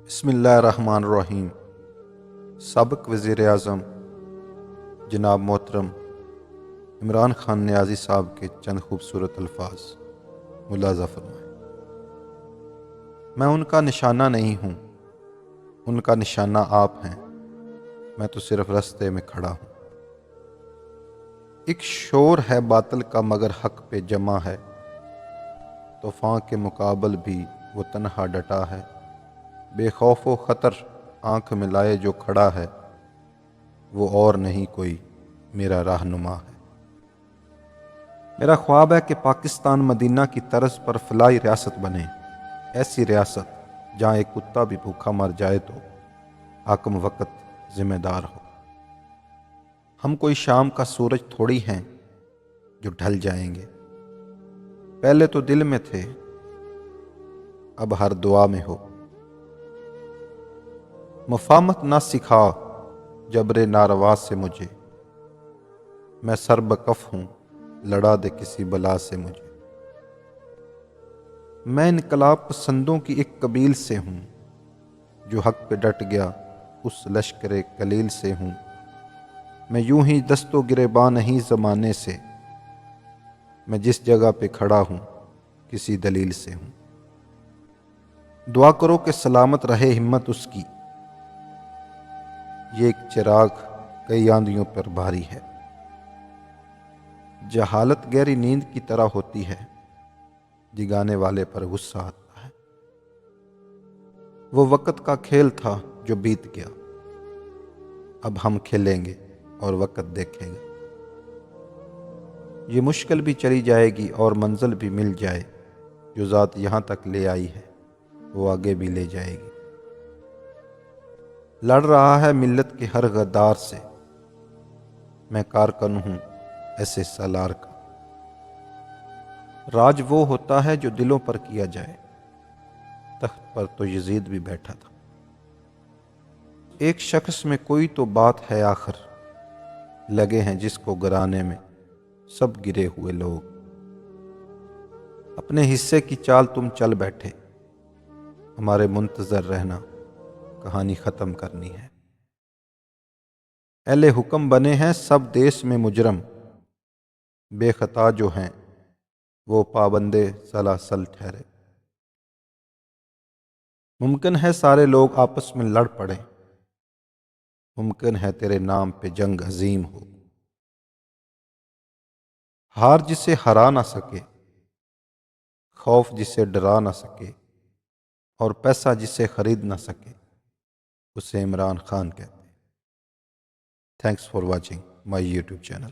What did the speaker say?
بسم اللہ الرحمن الرحیم۔ سابق وزیر اعظم جناب محترم عمران خان نیازی صاحب کے چند خوبصورت الفاظ ملاحظہ فرمائیں۔ میں ان کا نشانہ نہیں ہوں، ان کا نشانہ آپ ہیں، میں تو صرف رستے میں کھڑا ہوں۔ ایک شور ہے باطل کا مگر حق پہ جمع ہے، طوفان کے مقابل بھی وہ تنہا ڈٹا ہے۔ بے خوف و خطر آنکھ میں لائے جو کھڑا ہے، وہ اور نہیں کوئی میرا رہنما ہے۔ میرا خواب ہے کہ پاکستان مدینہ کی طرز پر فلاحی ریاست بنے، ایسی ریاست جہاں ایک کتا بھی بھوکا مر جائے تو حاکم وقت ذمہ دار ہو۔ ہم کوئی شام کا سورج تھوڑی ہیں جو ڈھل جائیں گے، پہلے تو دل میں تھے اب ہر دعا میں ہو۔ مفاہمت نہ سکھا جبر ناروا سے مجھے، میں سر بکف ہوں لڑا دے کسی بلا سے مجھے۔ میں انقلاب پسندوں کی ایک قبیل سے ہوں، جو حق پہ ڈٹ گیا اس لشکر قلیل سے ہوں۔ میں یوں ہی دست و گریباں نہیں زمانے سے، میں جس جگہ پہ کھڑا ہوں کسی دلیل سے ہوں۔ دعا کرو کہ سلامت رہے ہمت اس کی، یہ ایک چراغ کئی آندھیوں پر بھاری ہے۔ جہالت گہری نیند کی طرح ہوتی ہے، جگانے والے پر غصہ آتا ہے۔ وہ وقت کا کھیل تھا جو بیت گیا، اب ہم کھیلیں گے اور وقت دیکھیں گے۔ یہ مشکل بھی چلی جائے گی اور منزل بھی مل جائے، جو ذات یہاں تک لے آئی ہے وہ آگے بھی لے جائے گی۔ لڑ رہا ہے ملت کے ہر غدار سے، میں کارکن ہوں ایسے سالار کا۔ راج وہ ہوتا ہے جو دلوں پر کیا جائے، تخت پر تو یزید بھی بیٹھا تھا۔ ایک شخص میں کوئی تو بات ہے آخر، لگے ہیں جس کو گرانے میں سب گرے ہوئے لوگ۔ اپنے حصے کی چال تم چل بیٹھے، ہمارے منتظر رہنا کہانی ختم کرنی ہے۔ اہل حکم بنے ہیں سب دیس میں مجرم، بے خطا جو ہیں وہ پابندے سلاسل ٹھہرے۔ ممکن ہے سارے لوگ آپس میں لڑ پڑیں، ممکن ہے تیرے نام پہ جنگ عظیم ہو۔ ہار جسے ہرا نہ سکے، خوف جسے ڈرا نہ سکے، اور پیسہ جسے خرید نہ سکے، اسے عمران خان کہتے ہیں۔ Thanks for watching my YouTube channel.